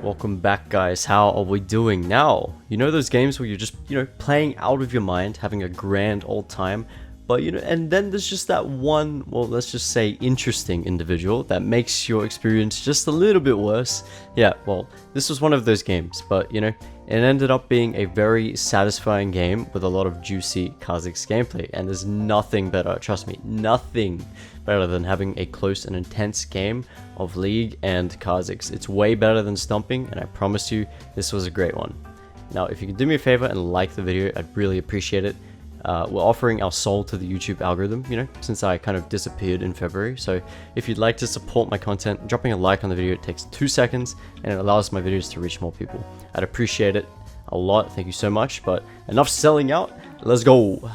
Welcome back, guys. How are we doing now? You know those games where you're just, playing out of your mind, having a grand old time, but and then there's just that one, well, let's just say interesting individual that makes your experience just a little bit worse. Yeah, well, this was one of those games, but it ended up being a very satisfying game with a lot of juicy Kha'Zix gameplay, and there's nothing better, trust me, nothing better than having a close and intense game of League and Kha'Zix. It's way better than Stomping, and I promise you, this was a great one. Now, if you could do me a favor and like the video, I'd really appreciate it. We're offering our soul to the YouTube algorithm, since I kind of disappeared in February. So if you'd like to support my content, dropping a like on the video, it takes 2 seconds and it allows my videos to reach more people. I'd appreciate it a lot. Thank you so much, but enough selling out. Let's go.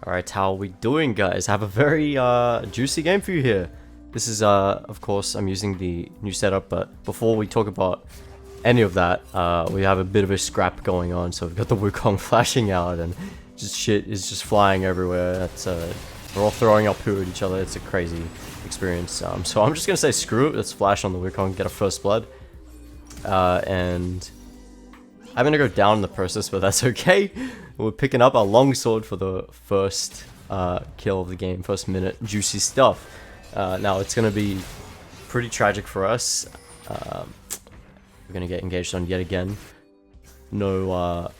Alright, how are we doing, guys? I have a very juicy game for you here. This is, of course, I'm using the new setup, but before we talk about any of that, we have a bit of a scrap going on. So we've got the Wukong flashing out and just shit is just flying everywhere. That's we're all throwing our poo at each other. It's a crazy experience. So I'm just gonna say screw it. Let's flash on the Wukong, get a first blood, and I'm gonna go down in the process, but that's okay. We're picking up our longsword for the first kill of the game, first minute, juicy stuff. Now it's gonna be pretty tragic for us. We're gonna get engaged on yet again. No,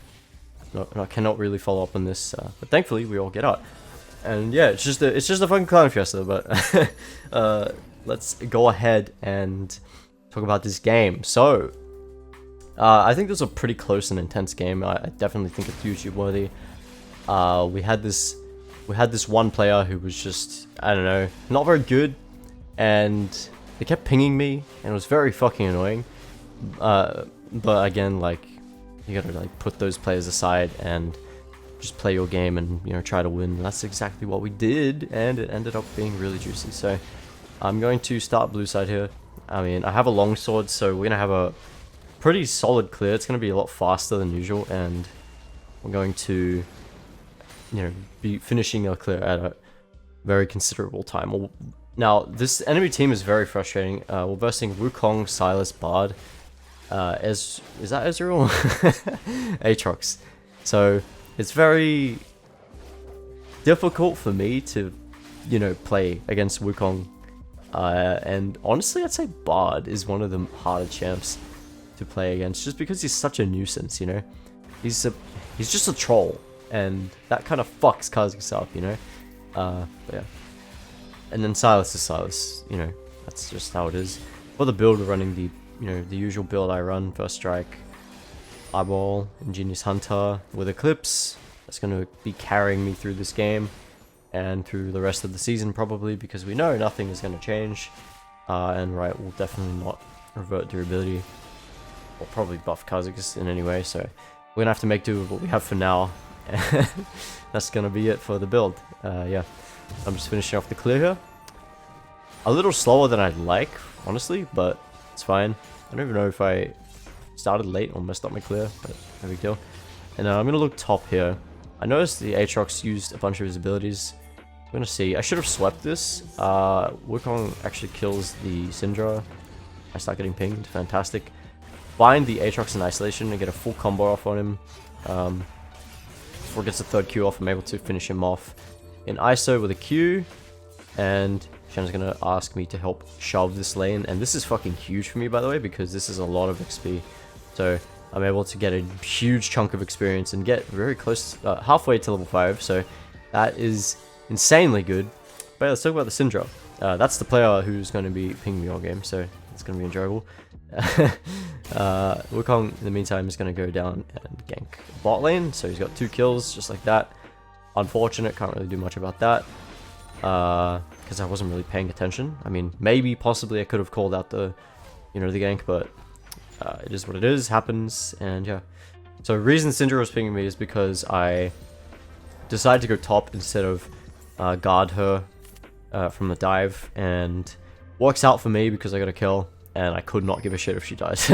I cannot really follow up on this, but thankfully we all get out. And yeah, it's just a fucking clown fiesta. But let's go ahead and talk about this game. So I think this was a pretty close and intense game. I definitely think it's YouTube worthy. We had this one player who was just, I don't know, not very good, and they kept pinging me, and it was very fucking annoying. But again, like, you gotta like put those players aside and just play your game and try to win. That's exactly what we did, and it ended up being really juicy. So I'm going to start blue side here. I mean, I have a longsword, so we're gonna have a pretty solid clear. It's gonna be a lot faster than usual, and we're going to be finishing our clear at a very considerable time. Now this enemy team is very frustrating. We're versing Wukong, Silas, Bard. Is that Ezreal? Aatrox. So it's very difficult for me to, play against Wukong. And honestly, I'd say Bard is one of the harder champs to play against, just because he's such a nuisance. He's just a troll, and that kind of fucks Kha'Zix up. But yeah. And then Silas is Silas. That's just how it is. For the build, we're running the the usual build I run: First Strike, Eyeball, Ingenious Hunter with Eclipse. That's going to be carrying me through this game and through the rest of the season probably, because we know nothing is going to change. And right, we'll definitely not revert durability or probably buff Kha'Zix in any way, so we're going to have to make do with what we have for now. That's going to be it for the build. Yeah, I'm just finishing off the clear here. A little slower than I'd like, honestly, but it's fine. I don't even know if I started late or messed up my clear, but no big deal. And I'm going to look top here. I noticed the Aatrox used a bunch of his abilities. I'm going to see. I should have swept this. Wukong actually kills the Syndra. I start getting pinged. Fantastic. Bind the Aatrox in isolation and get a full combo off on him. Before it gets the third Q off, I'm able to finish him off in ISO with a Q. And Shen's gonna ask me to help shove this lane, and this is fucking huge for me, by the way, because this is a lot of XP. So I'm able to get a huge chunk of experience and get very close, halfway to level 5. So that is insanely good. But let's talk about the Syndra. That's the player who's going to be pinging me all game, so it's going to be enjoyable. Wukong, in the meantime, is going to go down and gank bot lane. So he's got 2 kills, just like that. Unfortunate, can't really do much about that. Because I wasn't really paying attention. I mean, maybe, possibly, I could have called out the, the gank, but it is what it is, happens, and yeah. So the reason Syndra was pinging me is because I decided to go top instead of guard her from the dive, and works out for me because I got a kill, and I could not give a shit if she dies.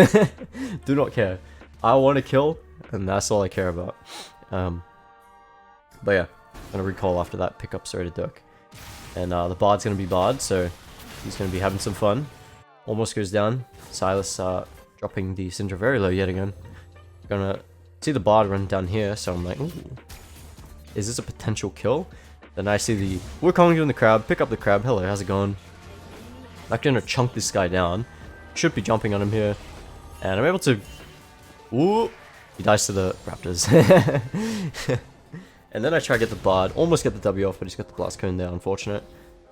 Do not care. I want to kill, and that's all I care about. But yeah, I'm gonna recall after that, pick up Sorry to Dirk. And the Bard's going to be Bard, so he's going to be having some fun. Almost goes down. Silas dropping the Syndra very low yet again. Gonna see the Bard run down here, so I'm like, ooh, is this a potential kill? Then I see the Wukong doing the crab, pick up the crab. Hello, how's it going? I'm gonna chunk this guy down. Should be jumping on him here. And I'm able to... Ooh! He dies to the Raptors. And then I try to get the Bard. Almost get the W off, but he's got the Blast Cone there, unfortunate.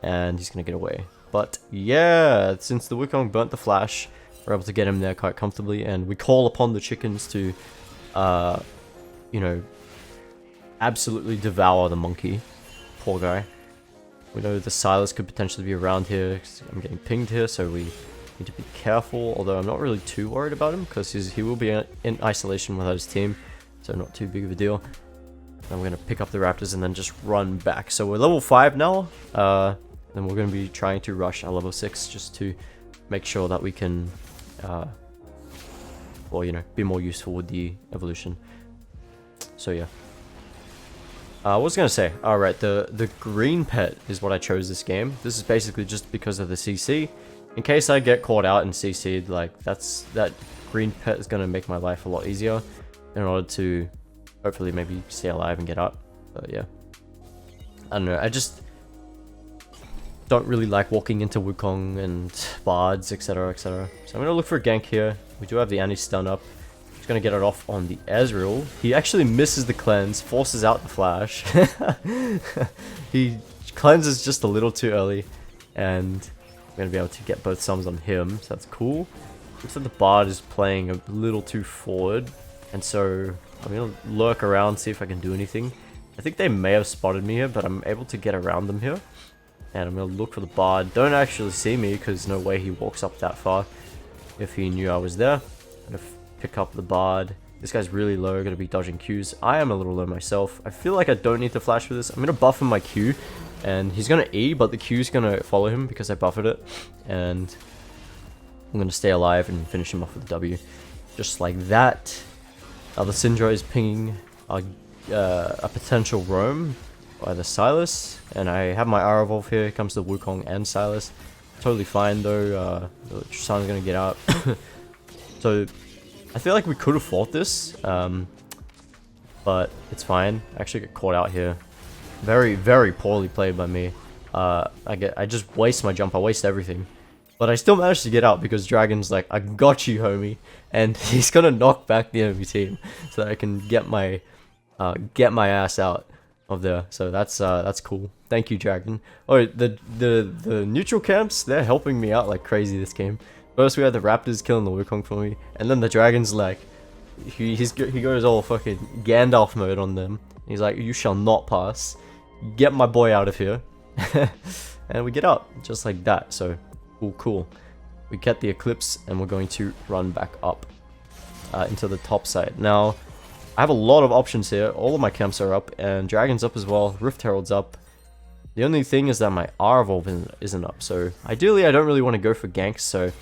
And he's gonna get away. But yeah, since the Wukong burnt the Flash, we're able to get him there quite comfortably. And we call upon the chickens to, you know, absolutely devour the monkey. Poor guy. We know the Silas could potentially be around here. I'm getting pinged here, so we need to be careful. Although I'm not really too worried about him, because he will be in isolation without his team. So not too big of a deal. And we're going to pick up the Raptors and then just run back. So we're level 5 now. Then we're going to be trying to rush our level 6 just to make sure that we can, well, you know, be more useful with the evolution. So yeah. What was I going to say? Alright, the green pet is what I chose this game. This is basically just because of the CC. In case I get caught out and CC'd, like, that green pet is going to make my life a lot easier in order to hopefully maybe stay alive and get up. But yeah. I don't know, I just don't really like walking into Wukong and Bards, etc, etc. So I'm going to look for a gank here. We do have the anti-stun up. Just going to get it off on the Ezreal. He actually misses the cleanse, forces out the flash. He cleanses just a little too early. And I'm going to be able to get both sums on him, so that's cool. Looks like the Bard is playing a little too forward. And so I'm going to lurk around, see if I can do anything. I think they may have spotted me here, but I'm able to get around them here. And I'm going to look for the Bard. Don't actually see me, because no way he walks up that far if he knew I was there. I'm going to pick up the Bard. This guy's really low, going to be dodging Qs. I am a little low myself. I feel like I don't need to flash for this. I'm going to buff him my Q. And he's going to E, but the Q's going to follow him because I buffered it. And I'm going to stay alive and finish him off with a W. Just like that. The Syndra is pinging a potential roam by the Silas, and I have my R evolve here. Here comes the Wukong and Silas. Totally fine though. The Tristan's gonna get out. So I feel like we could have fought this, but it's fine. I actually get caught out here. Very, very poorly played by me. I just waste my jump. I waste everything. But I still managed to get out because Dragon's like, I got you, homie. And he's gonna knock back the enemy team so that I can get my ass out of there. So that's cool. Thank you, Dragon. Oh, the neutral camps, they're helping me out like crazy this game. First we had the Raptors killing the Wukong for me, and then the Dragon's like, he goes all fucking Gandalf mode on them. He's like, you shall not pass. Get my boy out of here. And we get up just like that. So cool. We get the Eclipse and we're going to run back up into the top side. Now, I have a lot of options here. All of my camps are up and Dragon's up as well. Rift Herald's up. The only thing is that my R Evolve isn't up. So ideally, I don't really want to go for ganks. So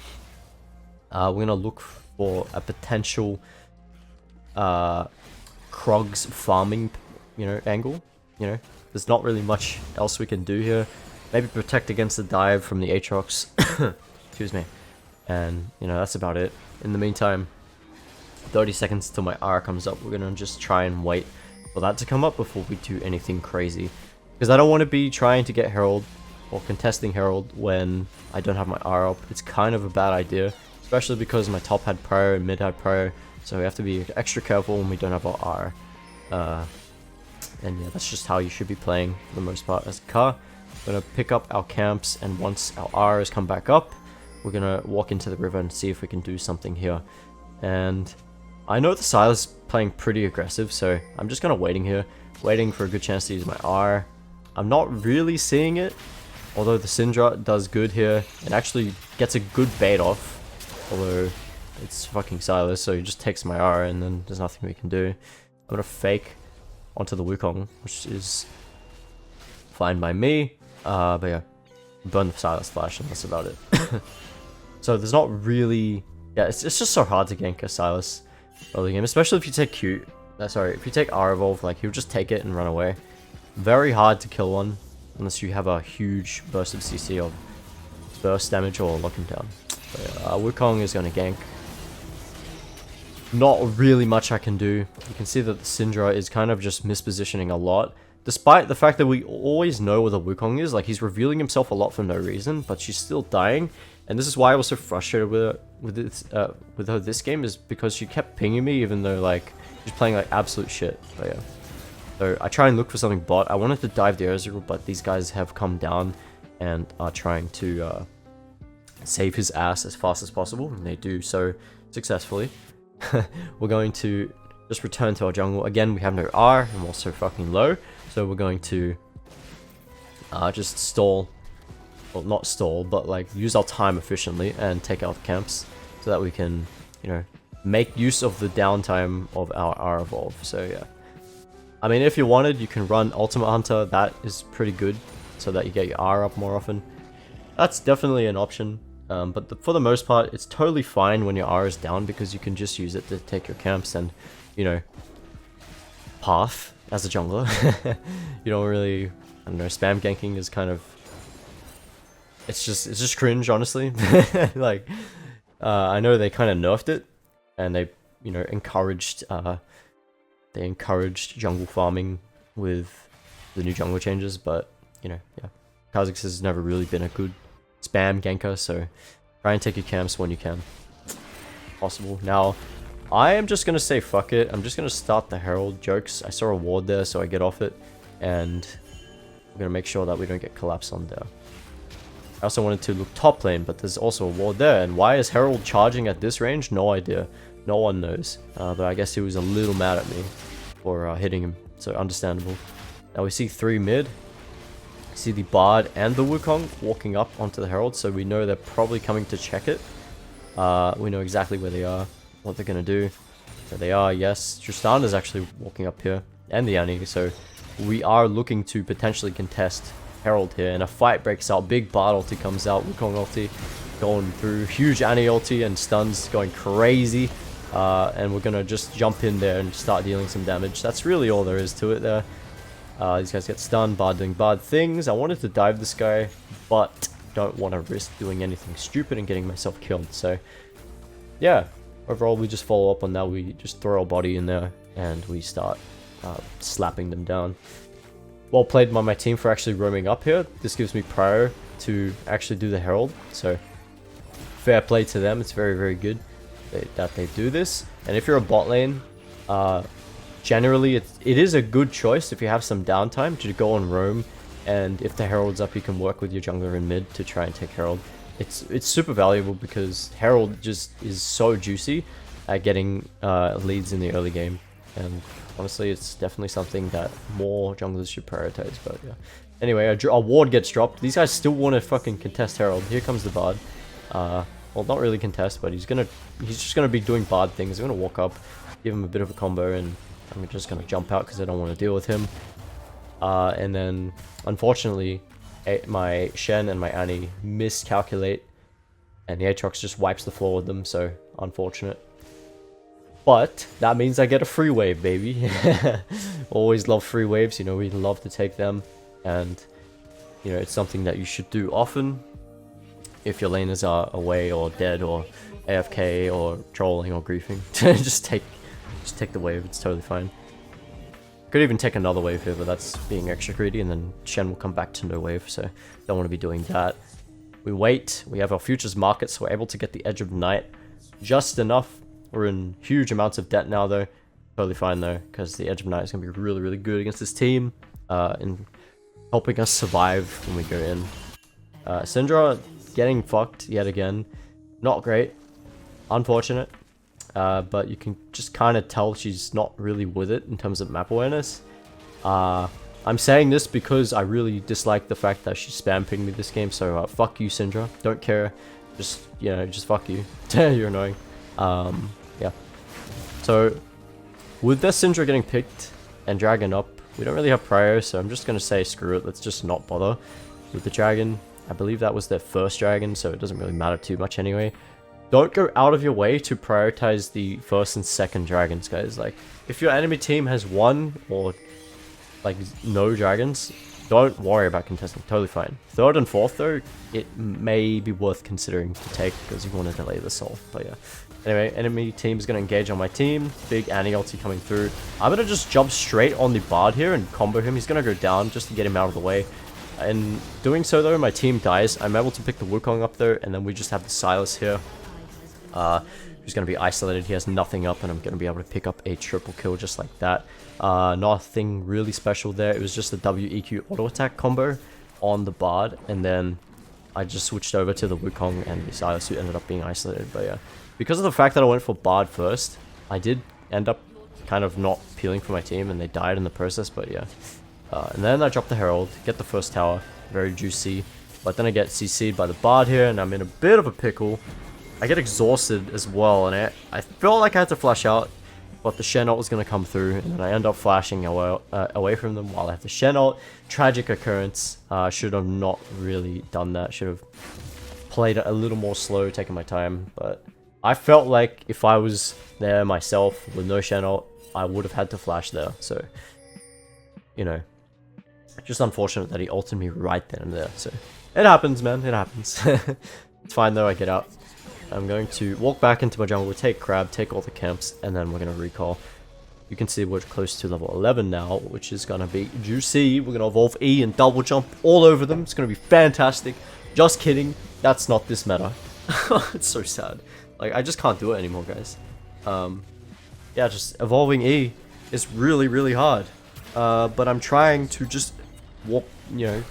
we're going to look for a potential Krog's farming, angle. There's not really much else we can do here. Maybe protect against the dive from the Aatrox. Excuse me. And, that's about it. In the meantime, 30 seconds till my R comes up. We're going to just try and wait for that to come up before we do anything crazy. Because I don't want to be trying to get Herald or contesting Herald when I don't have my R up. It's kind of a bad idea. Especially because my top had prior and mid had prior. So we have to be extra careful when we don't have our R. And yeah, that's just how you should be playing for the most part as a car. We're going to pick up our camps, and once our R has come back up, we're going to walk into the river and see if we can do something here. And I know the Silas is playing pretty aggressive, so I'm just kind of waiting here, waiting for a good chance to use my R. I'm not really seeing it, although the Syndra does good here and actually gets a good bait off. Although it's fucking Silas, so he just takes my R and then there's nothing we can do. I'm going to fake onto the Wukong, which is fine by me. But yeah, burn the Silas Flash and that's about it. So there's not really... Yeah, it's just so hard to gank a Silas early game, especially if you take Q. If you take R Evolve, like he'll just take it and run away. Very hard to kill one unless you have a huge burst of CC of burst damage or lock him down. But yeah, Wukong is going to gank. not really much I can do. You can see that the Syndra is kind of just mispositioning a lot. Despite the fact that we always know where the Wukong is, like he's revealing himself a lot for no reason, but she's still dying. And this is why I was so frustrated with her this game, is because she kept pinging me even though like she's playing like absolute shit. But yeah. So I try and look for something bot. I wanted to dive the Ezreal, but these guys have come down and are trying to save his ass as fast as possible, and they do so successfully. We're going to just return to our jungle. Again, we have no R, and we're also fucking low. So we're going to just stall. Well, not stall, but like use our time efficiently and take out the camps so that we can, you know, make use of the downtime of our R evolve. So yeah. I mean, if you wanted, you can run Ultimate Hunter. That is pretty good so that you get your R up more often. That's definitely an option. But for the most part, it's totally fine when your R is down because you can just use it to take your camps and, you know, path as a jungler. You don't really, I don't know, spam ganking is kind of, it's just cringe, honestly. Like, I know they kind of nerfed it and they, you know, encouraged jungle farming with the new jungle changes, but, you know, yeah. Kha'Zix has never really been a good spam ganker, so try and take your camps when you can. Possible. Now, I am just gonna say fuck it. I'm just gonna start the Herald jokes. I saw a ward there, so I get off it, and we're gonna make sure that we don't get collapsed on there. I also wanted to look top lane, but there's also a ward there, and why is Herald charging at this range? No idea. No one knows. But I guess he was a little mad at me for hitting him, so understandable. Now we see 3 mid. See the Bard and the Wukong walking up onto the Herald, so we know they're probably coming to check it. We know exactly where they are, what they're going to do. There they are, yes. Tristan is actually walking up here, and the Annie, so we are looking to potentially contest Herald here, and a fight breaks out. Big Bard ulti comes out, Wukong ulti going through, huge Annie ulti and stuns going crazy. And we're going to just jump in there and start dealing some damage. That's really all there is to it there. These guys get stunned, Bard doing Bard things. I wanted to dive this guy, but don't want to risk doing anything stupid and getting myself killed. So, yeah, overall we just follow up on that. We just throw our body in there and we start slapping them down. Well played by my team for actually roaming up here. This gives me prior to actually do the Herald. So, fair play to them. It's very, very good that they do this. And if you're a bot lane, generally, it is a good choice if you have some downtime to go on roam, and if the Herald's up, you can work with your jungler in mid to try and take Herald. It's super valuable because Herald just is so juicy at getting leads in the early game, and honestly, it's definitely something that more junglers should prioritize. But yeah, anyway, a ward gets dropped. These guys still want to fucking contest Herald. Here comes the Bard. Well, not really contest, but he's just gonna be doing Bard things. I'm gonna walk up, give him a bit of a combo, and I'm just going to jump out because I don't want to deal with him. And then, unfortunately, my Shen and my Annie miscalculate, and the Aatrox just wipes the floor with them, so unfortunate. But that means I get a free wave, baby. Always love free waves, you know, we love to take them. And, you know, it's something that you should do often if your laners are away or dead or AFK or trolling or griefing. Just take the wave, it's totally fine. Could even take another wave here, but that's being extra greedy, and then Shen will come back to no wave, so don't want to be doing that. We wait, we have our futures market, so we're able to get the Edge of Night just enough. We're in huge amounts of debt now though. Totally fine though, because the Edge of Night is going to be really, really good against this team, in helping us survive when we go in. Syndra getting fucked yet again. Not great. Unfortunate. But you can just kind of tell she's not really with it in terms of map awareness. I'm saying this because I really dislike the fact that she spam pinged me this game, so fuck you, Syndra. Don't care. Just, you know, just fuck you. You're annoying. Yeah. So, with this Syndra getting picked and dragon up, we don't really have prior, so I'm just going to say screw it. Let's just not bother with the dragon. I believe that was their first dragon, so it doesn't really matter too much anyway. Don't go out of your way to prioritize the first and second dragons, guys. Like, if your enemy team has one or, like, no dragons, don't worry about contesting. Totally fine. Third and fourth, though, it may be worth considering to take because you want to delay the soul. But yeah. Anyway, enemy team is going to engage on my team. Big anti-ulti coming through. I'm going to just jump straight on the bard here and combo him. He's going to go down just to get him out of the way. And doing so, though, my team dies. I'm able to pick the Wukong up, though, and then we just have the Silas here. Who's going to be isolated. He has nothing up, and I'm going to be able to pick up a triple kill just like that. Nothing really special there. It was just a WEQ auto attack combo on the bard, and then I just switched over to the Wukong and the Silas, who ended up being isolated. But yeah, because of the fact that I went for bard first, I did end up kind of not peeling for my team, and they died in the process. But yeah, and then I dropped the Herald, get the first tower, very juicy. But then I get CC'd by the bard here, and I'm in a bit of a pickle. I get exhausted as well, and I felt like I had to flash out, but the Shen ult was going to come through, and then I end up flashing away from them while I have the Shen ult. Tragic occurrence. Should have not really done that. Should have played it a little more slow, taking my time, but I felt like if I was there myself with no Shen ult, I would have had to flash there, so, you know, just unfortunate that he ulted me right then and there, so it happens, man, it happens. It's fine though, I get out. I'm going to walk back into my jungle, take crab, take all the camps, and then we're going to recall. You can see we're close to level 11 now, which is going to be juicy. We're going to evolve E and double jump all over them. It's going to be fantastic. Just kidding. That's not this meta. It's so sad. Like, I just can't do it anymore, guys. Yeah, just evolving E is really, really hard. But I'm trying to just walk, you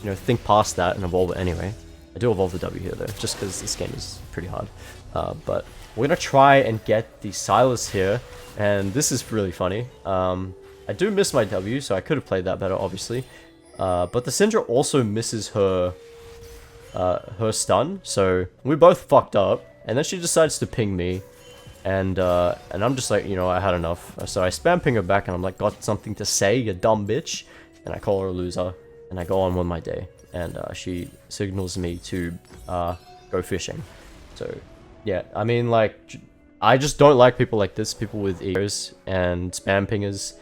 know, think past that and evolve it anyway. I do evolve the W here though, just because this game is pretty hard. But we're gonna try and get the Silas here, and this is really funny. I do miss my W, so I could have played that better, obviously. But the Syndra also misses her stun, so we both fucked up. And then she decides to ping me, and I'm just like, you know, I had enough. So I spam ping her back, and I'm like, got something to say, you dumb bitch. And I call her a loser, and I go on with my day. And she signals me to go fishing. So yeah, I mean, like, I just don't like people like this, people with egos and spam pingers,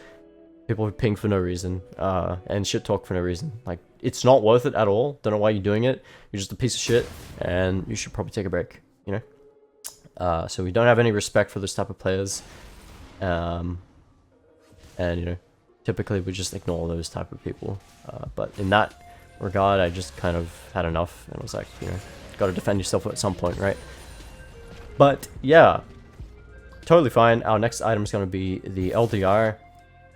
people who ping for no reason, and shit talk for no reason. Like, it's not worth it at all. Don't know why you're doing it. You're just a piece of shit, and you should probably take a break, you know? So we don't have any respect for this type of players, and, you know, typically we just ignore those type of people, but in that regard, I just kind of had enough and was like, you know, gotta defend yourself at some point, right? But yeah, totally fine. Our next item is going to be the LDR,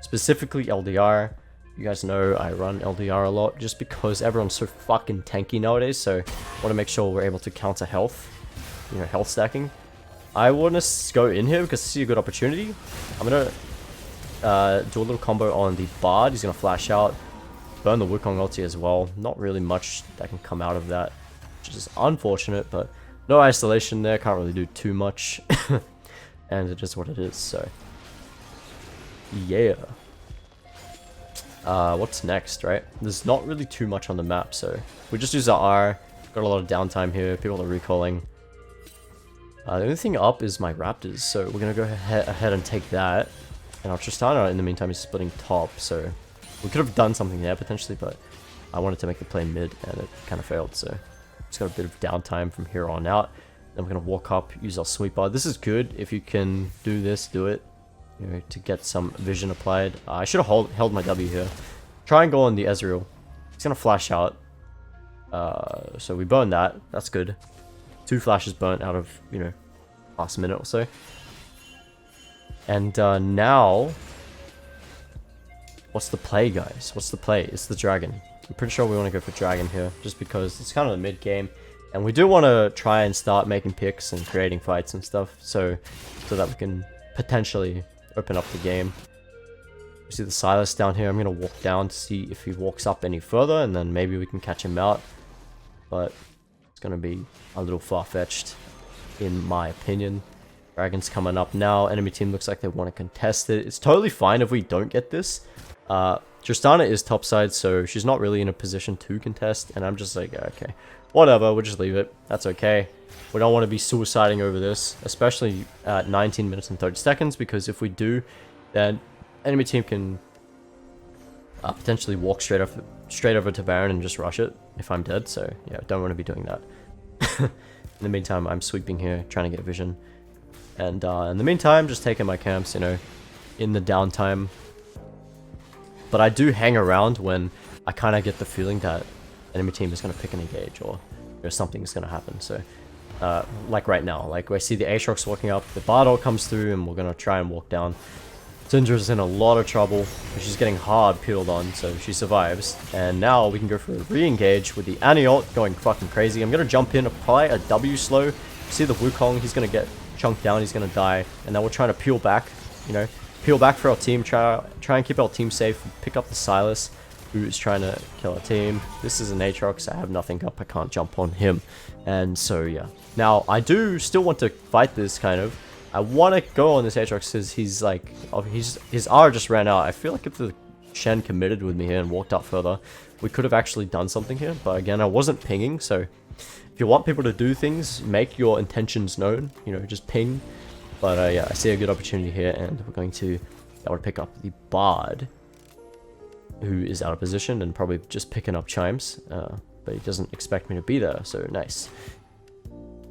specifically LDR. You guys know I run LDR a lot just because everyone's so fucking tanky nowadays, so I want to make sure we're able to counter health, you know, health stacking. I want to go in here because I see a good opportunity. I'm going to do a little combo on the bard. He's going to flash out. Burn the Wukong ulti as well. Not really much that can come out of that, which is unfortunate, but no isolation there. Can't really do too much. And it is what it is, so yeah. What's next, right? There's not really too much on the map, so we just use our R. Got a lot of downtime here. People are recalling. The only thing up is my Raptors, so we're gonna go ahead and take that. And our Tristana, in the meantime, is splitting top, so we could have done something there potentially, but I wanted to make the play mid, and it kind of failed, so just got a bit of downtime from here on out. Then we're going to walk up, use our sweeper. This is good. If you can do this, do it, you know, to get some vision applied. I should have held my W here. Try and go on the Ezreal. He's going to flash out. So we burn that. That's good. 2 flashes burnt out of, you know, last minute or so. And now, what's the play, guys? What's the play? It's the dragon. I'm pretty sure we want to go for dragon here, just because it's kind of the mid game, and we do want to try and start making picks and creating fights and stuff, so that we can potentially open up the game. We see the Silas down here. I'm gonna walk down to see if he walks up any further, and then maybe we can catch him out. But it's gonna be a little far-fetched, in my opinion. Dragon's coming up now. Enemy team looks like they want to contest it. It's totally fine if we don't get this. Tristana is topside, so she's not really in a position to contest, and I'm just like, okay, whatever, we'll just leave it. That's okay. We don't want to be suiciding over this, especially at 19 minutes and 30 seconds, because if we do, then enemy team can potentially walk straight over to Baron and just rush it if I'm dead. So yeah, don't want to be doing that. In the meantime, I'm sweeping here, trying to get vision. And in the meantime, just taking my camps, you know, in the downtime. But I do hang around when I kind of get the feeling that enemy team is going to pick an engage or something's going to happen. So like right now, like I see the Aatrox walking up, the Bardock comes through, and we're going to try and walk down. Tinjus is in a lot of trouble. She's getting hard peeled on, so she survives. And now we can go for a re-engage with the Annie ult going fucking crazy. I'm going to jump in, apply a W slow. See the Wukong, he's going to get chunked down, he's going to die. And now we're trying to peel back, you know, peel back for our team, try and keep our team safe, pick up the Silas, who is trying to kill our team. This is an Aatrox, I have nothing up, I can't jump on him. And so yeah. Now, I do still want to fight this kind of. I want to go on this Aatrox because he's like, his R just ran out. I feel like if the Shen committed with me here and walked up further, we could have actually done something here. But again, I wasn't pinging, so if you want people to do things, make your intentions known, you know, just ping. But yeah, I see a good opportunity here, and we're going to pick up the Bard, who is out of position and probably just picking up chimes, but he doesn't expect me to be there, so nice.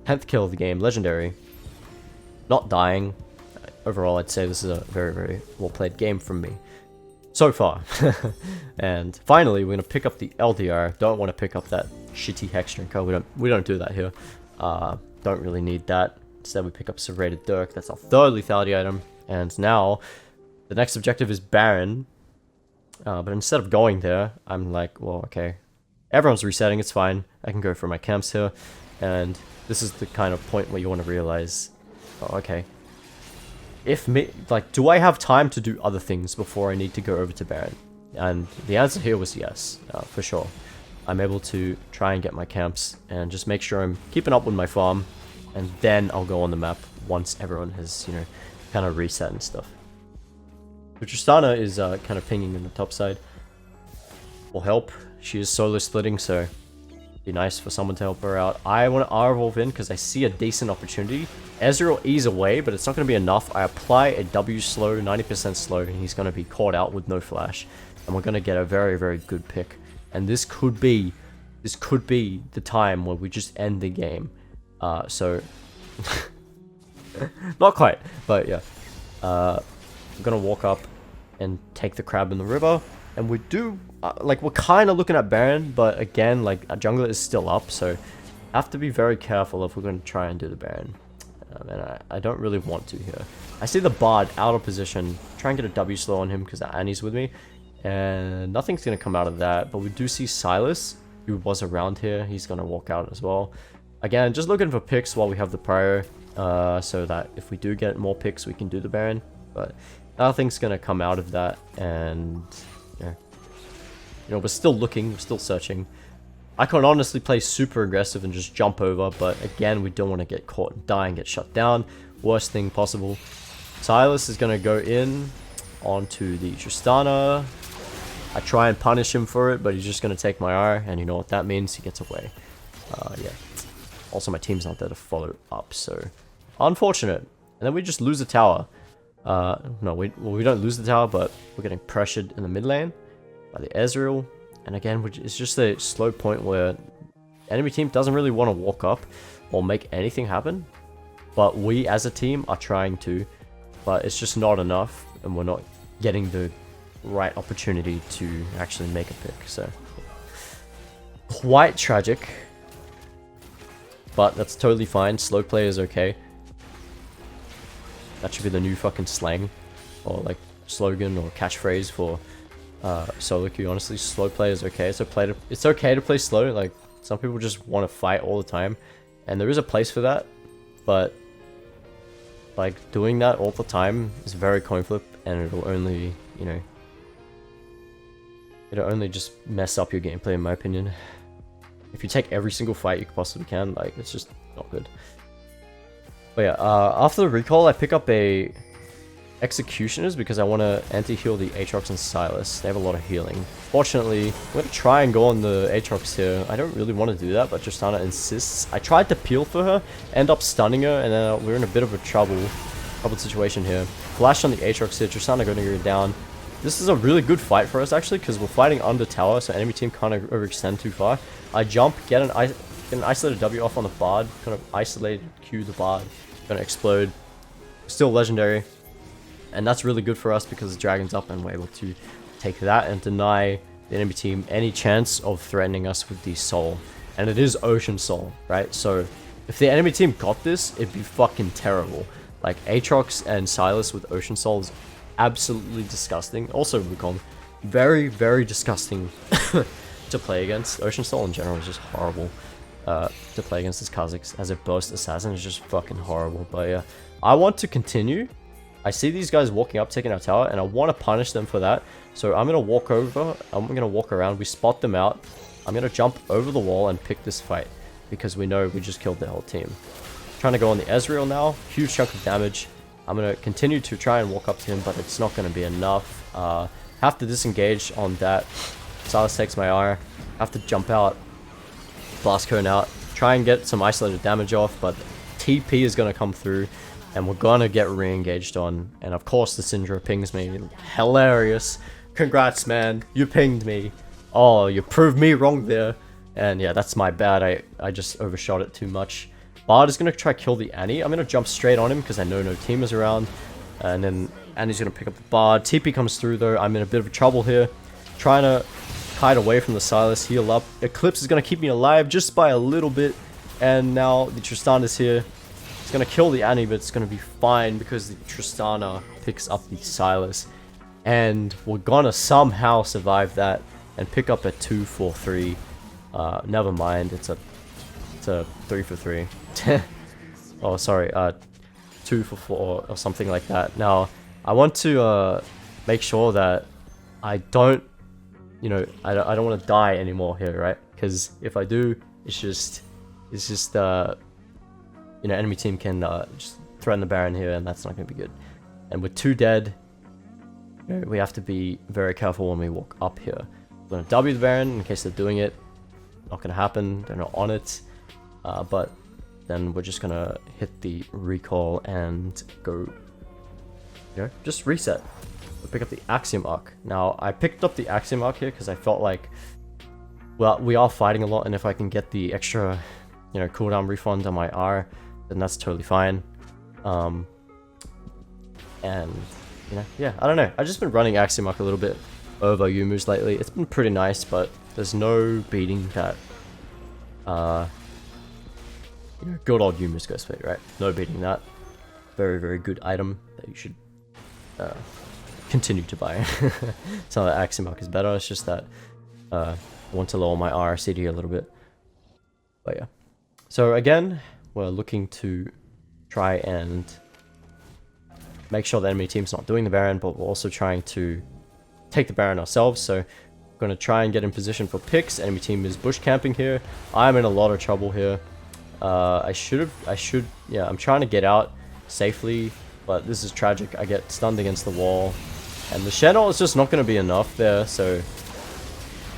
10th kill of the game, legendary. Not dying. Overall, I'd say this is a very, very well-played game from me. So far. And finally, we're going to pick up the LDR. Don't want to pick up that shitty Hex Drinker. We don't do that here. Don't really need that. Instead, we pick up Serrated Dirk. That's our third lethality item. And now, the next objective is Baron. But instead of going there, I'm like, well, okay. Everyone's resetting, it's fine. I can go for my camps here. And this is the kind of point where you want to realize, oh, okay. Do I have time to do other things before I need to go over to Baron? And the answer here was yes, for sure. I'm able to try and get my camps and just make sure I'm keeping up with my farm. And then I'll go on the map once everyone has, you know, kind of reset and stuff. But Tristana is kind of pinging in the top side. Will help. She is solo splitting, so be nice for someone to help her out. I want to R-evolve in because I see a decent opportunity. Ezreal ease away, but it's not going to be enough. I apply a W slow, 90% slow, and he's going to be caught out with no flash. And we're going to get a very, very good pick. And this could be the time where we just end the game. So not quite, but yeah. I'm gonna walk up and take the crab in the river, and we do like we're kind of looking at Baron, but again, like our jungler is still up, so have to be very careful if we're going to try and do the Baron. And I don't really want to here. I see the Bard out of position, try and get a W slow on him because Annie's with me, and nothing's gonna come out of that. But we do see Silas, who was around here. He's gonna walk out as well. Again, just looking for picks while we have the prior, so that if we do get more picks, we can do the Baron. But nothing's gonna come out of that, and yeah, you know, we're still looking, we're still searching. I could honestly play super aggressive and just jump over, but again, we don't want to get caught and die and get shut down. Worst thing possible. Silas is gonna go in onto the Tristana. I try and punish him for it, but he's just gonna take my R, and you know what that means? He gets away. Yeah. Also, my team's not there to follow up, so unfortunate. And then we just lose the tower. No, we don't lose the tower, but we're getting pressured in the mid lane by the Ezreal. And again, it's just a slow point where enemy team doesn't really want to walk up or make anything happen. But we as a team are trying to, but it's just not enough, and we're not getting the right opportunity to actually make a pick. So quite tragic, but that's totally fine. Slow play is okay. That should be the new fucking slang, or like slogan or catchphrase for solo queue. Honestly, slow play is okay. It's okay to play slow. Like, some people just want to fight all the time, and there is a place for that, but like doing that all the time is very coin flip, and it'll only, you know, it'll only just mess up your gameplay, in my opinion. If you take every single fight you possibly can, like, it's just not good. But yeah, after the recall, I pick up a Executioners because I want to anti-heal the Aatrox and Silas. They have a lot of healing. Fortunately, I'm going to try and go on the Aatrox here. I don't really want to do that, but Tristana insists. I tried to peel for her, end up stunning her, and then we're in a bit of a troubled situation here. Flash on the Aatrox here, Tristana going to go down. This is a really good fight for us actually, because we're fighting under tower, so enemy team can't overextend too far. I jump, get an isolated W off on the Bard, kind of isolated Q the Bard, gonna explode. Still legendary, and that's really good for us because the dragon's up and we're able to take that and deny the enemy team any chance of threatening us with the soul. And it is Ocean Soul, right? So if the enemy team got this, it'd be fucking terrible. Like Aatrox and Silas with Ocean Soul is absolutely disgusting. Also Wukong, very, very disgusting to play against. Ocean Soul in general is just horrible to play against this Kha'Zix. As a burst assassin is just fucking horrible. But yeah, I want to continue. I see these guys walking up, taking our tower, and I want to punish them for that. So I'm going to walk over, I'm going to walk around, we spot them out. I'm going to jump over the wall and pick this fight, because we know we just killed the whole team. Trying to go on the Ezreal now, huge chunk of damage. I'm going to continue to try and walk up to him, but it's not going to be enough. Have to disengage on that. Silas takes my R. Have to jump out, blast cone out, try and get some isolated damage off, but TP is going to come through. And we're gonna get re-engaged on. And of course the Syndra pings me. Hilarious. Congrats, man. You pinged me. Oh, you proved me wrong there. And yeah, that's my bad. I just overshot it too much. Bard is gonna try kill the Annie. I'm gonna jump straight on him because I know no team is around. And then Annie's gonna pick up the Bard. TP comes through though. I'm in a bit of trouble here. Trying to hide away from the Silas. Heal up. Eclipse is gonna keep me alive just by a little bit. And now the Tristan is here. It's gonna kill the Annie, but it's gonna be fine because the Tristana picks up the Silas. And we're gonna somehow survive that and pick up a 2 for 3. Never mind, it's a 3 for 3. Oh, sorry, 2 for 4 or something like that. Now, I want to make sure that I don't, you know, I don't want to die anymore here, right? Because if I do, it's just you know, enemy team can just threaten the Baron here, and that's not going to be good. And with 2 dead, you know, we have to be very careful when we walk up here. We're going to W the Baron in case they're doing it. Not going to happen, they're not on it. But then we're just going to hit the recall and go, you know, just reset. We'll pick up the Axiom Arc. Now, I picked up the Axiom Arc here because I felt like, well, we are fighting a lot, and if I can get the extra, you know, cooldown refund on my R, then that's totally fine. And you know, yeah, I don't know. I've just been running Axiom Arc a little bit over Yumu's lately. It's been pretty nice, but there's no beating that you know, good old Yumu's Ghostblade, right? No beating that. Very, very good item that you should continue to buy. It's not that Axiom Arc is better, it's just that I want to lower my RCD a little bit. But yeah. So again, we're looking to try and make sure the enemy team's not doing the Baron, but we're also trying to take the Baron ourselves. So we're going to try and get in position for picks. Enemy team is bush camping here. I'm in a lot of trouble here. Yeah, I'm trying to get out safely, but this is tragic. I get stunned against the wall, and the Shen ult is just not going to be enough there, so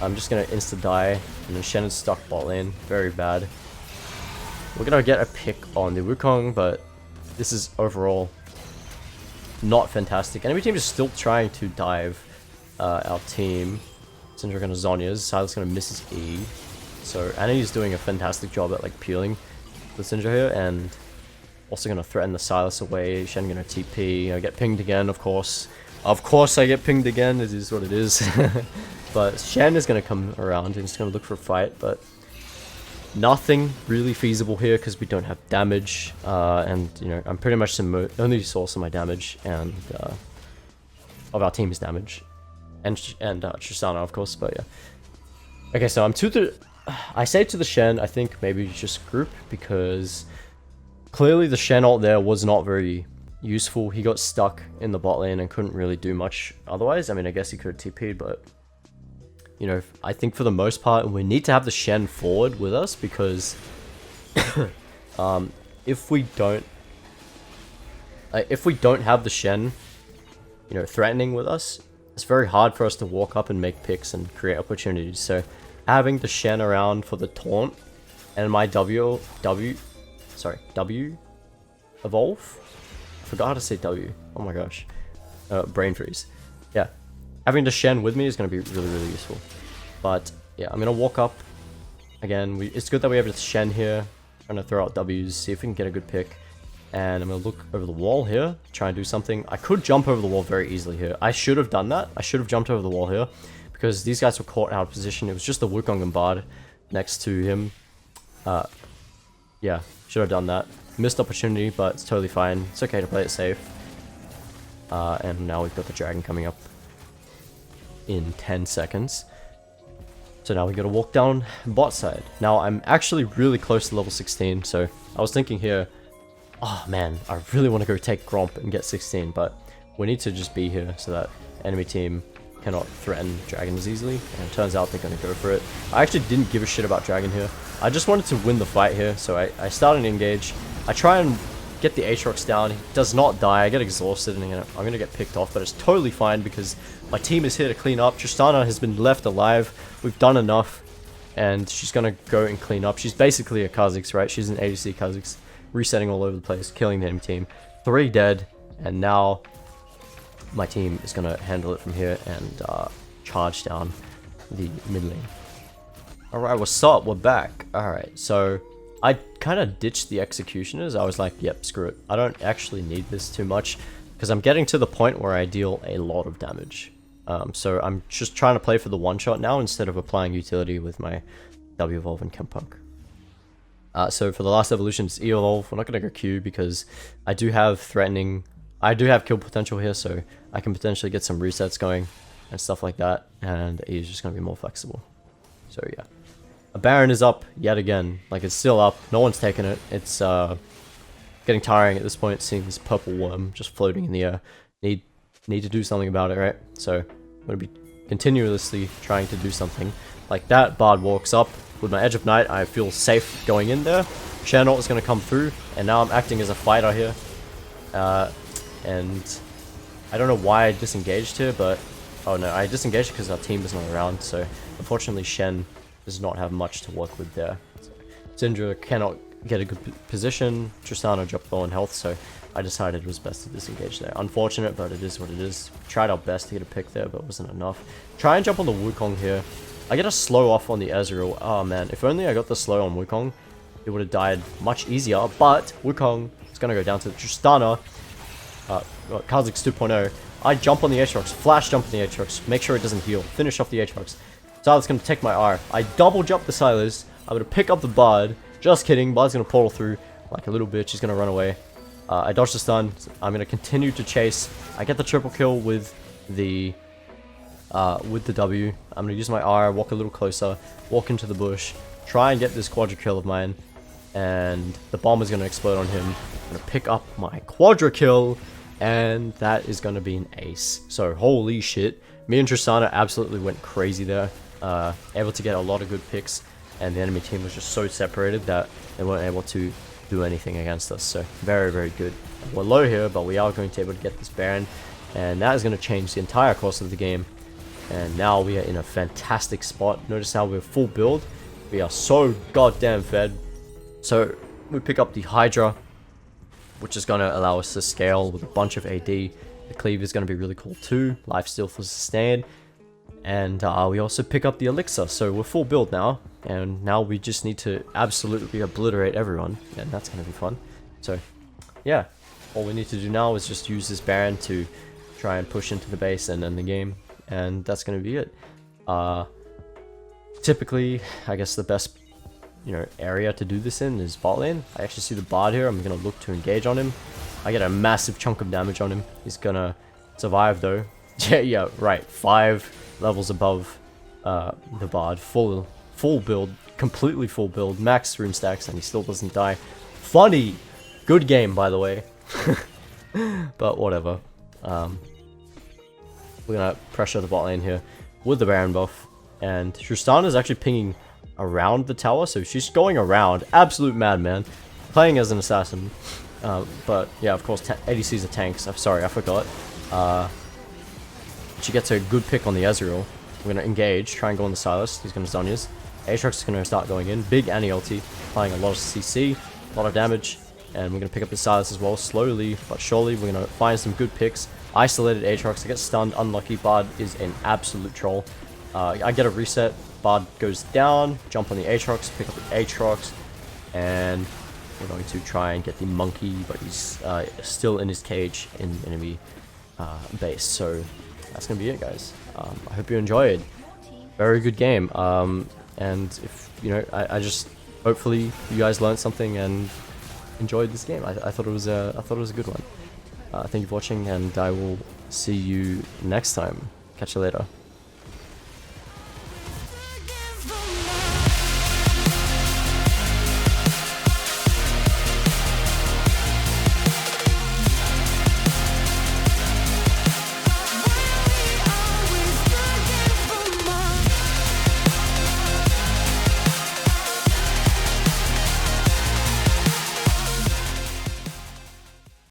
I'm just going to insta-die, and the Shen is stuck bot lane. Very bad. We're going to get a pick on the Wukong, but this is overall not fantastic. Enemy team is still trying to dive our team. Since we're going to Zhonya's, Silas going to miss his E. So Annie's doing a fantastic job at like peeling the Syndra here, and also going to threaten the Silas away. Shen going to TP. I get pinged again, of course. Of course I get pinged again. It is what it is. But Shen is going to come around and he's going to look for a fight, but nothing really feasible here because we don't have damage, and you know, I'm pretty much the only source of my damage and of our team's damage, and Tristana, of course. But yeah, okay, so I say to the Shen, I think maybe just group, because clearly the Shen ult there was not very useful. He got stuck in the bot lane and couldn't really do much otherwise. I mean, I guess he could have TP'd, but you know, I think for the most part, we need to have the Shen forward with us, because if we don't have the Shen, you know, threatening with us, it's very hard for us to walk up and make picks and create opportunities. So having the Shen around for the taunt and my W evolve. I forgot how to say W. Oh my gosh, brain freeze. Yeah. having the Shen with me is going to be really, really useful. But yeah, I'm going to walk up. Again, it's good that we have the Shen here. Trying to throw out W's, see if we can get a good pick. And I'm going to look over the wall here, try and do something. I could jump over the wall very easily here. I should have done that. I should have jumped over the wall here because these guys were caught out of position. It was just the Wukong and Bard next to him. Yeah, should have done that. Missed opportunity, but it's totally fine. It's okay to play it safe. And now we've got the dragon coming up in 10 seconds. So now we got to walk down bot side. Now I'm actually really close to level 16, so I was thinking here, oh man, I really want to go take Gromp and get 16, but we need to just be here so that enemy team cannot threaten Dragon as easily, and it turns out they're going to go for it. I actually didn't give a shit about Dragon here. I just wanted to win the fight here, so I started to engage. I try and get the Aatrox down. He does not die. I get exhausted and I'm going to get picked off, but it's totally fine because my team is here to clean up. Tristana has been left alive. We've done enough, and she's going to go and clean up. She's basically a Kha'Zix, right? She's an ADC Kha'Zix, resetting all over the place, killing the enemy team. 3 dead, and now my team is going to handle it from here and charge down the mid lane. Alright, what's up? We're back. Alright, so I kind of ditched the executioners. I was like, yep, screw it. I don't actually need this too much because I'm getting to the point where I deal a lot of damage. So I'm just trying to play for the one-shot now instead of applying utility with my W-Evolve and Chempunk. So for the last evolution, it's E-Evolve. We're not going to go Q because I do have kill potential here, so I can potentially get some resets going and stuff like that, and E is just going to be more flexible. So yeah. A Baron is up yet again. Like, it's still up. No one's taken it. It's getting tiring at this point, seeing this purple worm just floating in the air. Need to do something about it, right? So I'm going to be continuously trying to do something. Like that, Bard walks up. With my Edge of Night, I feel safe going in there. Shen ult is going to come through, and now I'm acting as a fighter here. And I don't know why I disengaged here, but... Oh no, I disengaged because our team is not around, so unfortunately Shen does not have much to work with there. Syndra cannot get a good position. Tristana dropped low on health, so I decided it was best to disengage there. Unfortunate, but it is what it is. We tried our best to get a pick there, but it wasn't enough. Try and jump on the Wukong here. I get a slow off on the Ezreal. Oh man, if only I got the slow on Wukong, it would have died much easier. But Wukong is going to go down to Tristana. Kha'Zix 2.0. I jump on the Aatrox, flash jump on the Aatrox, make sure it doesn't heal, finish off the Aatrox. Sylas going to take my R. I double jump the Sylas. I'm going to pick up the Bard. Just kidding, Bard's going to portal through like a little bitch. He's going to run away. I dodge the stun. I'm going to continue to chase. I get the triple kill with the W. I'm going to use my R, walk a little closer, walk into the bush, try and get this quadra kill of mine. And the bomb is going to explode on him. I'm going to pick up my quadra kill. And that is going to be an ace. So, holy shit. Me and Tristana absolutely went crazy there. Able to get a lot of good picks. And the enemy team was just so separated that they weren't able to do anything against us. So, very, very good. We're low here, but we are going to be able to get this Baron. And that is going to change the entire course of the game. And now we are in a fantastic spot. Notice how we're full build. We are so goddamn fed. So, we pick up the Hydra, which is going to allow us to scale with a bunch of AD. The cleave is going to be really cool too. Lifesteal for sustain. And we also pick up the elixir. So we're full build now. And now we just need to absolutely obliterate everyone. And that's going to be fun. So yeah. All we need to do now is just use this Baron to try and push into the base and end the game. And that's going to be it. Typically, I guess the best area to do this in is bot lane. I actually see the Bard here. I'm going to look to engage on him. I get a massive chunk of damage on him. He's going to survive though. yeah, right. 5 levels above the Bard. Full build. Completely full build. Max rune stacks and he still doesn't die. Funny. Good game, by the way. But whatever. We're going to pressure the bot lane here with the Baron buff. And Tristana is actually pinging around the tower, so she's going around. Absolute madman. Playing as an assassin. But yeah, of course, ADCs are tanks. I'm sorry, I forgot. She gets a good pick on the Ezreal. We're going to engage, try and go on the Sylas. He's going to Zhonya's. Aatrox is going to start going in. Big Annie ulti, applying a lot of CC, a lot of damage. And we're going to pick up the Sylas as well, slowly but surely. We're going to find some good picks. Isolated Aatrox, I get stunned, unlucky. Bard is an absolute troll. I get a reset, Bard goes down, jump on the Aatrox, pick up the Aatrox, and we're going to try and get the monkey, but he's still in his cage in the enemy base. So that's gonna be it, guys. I hope you enjoyed. Very good game. And if you know, I just hopefully you guys learned something and enjoyed this game. I thought it was a good one. Thank you for watching, and I will see you next time. Catch you later.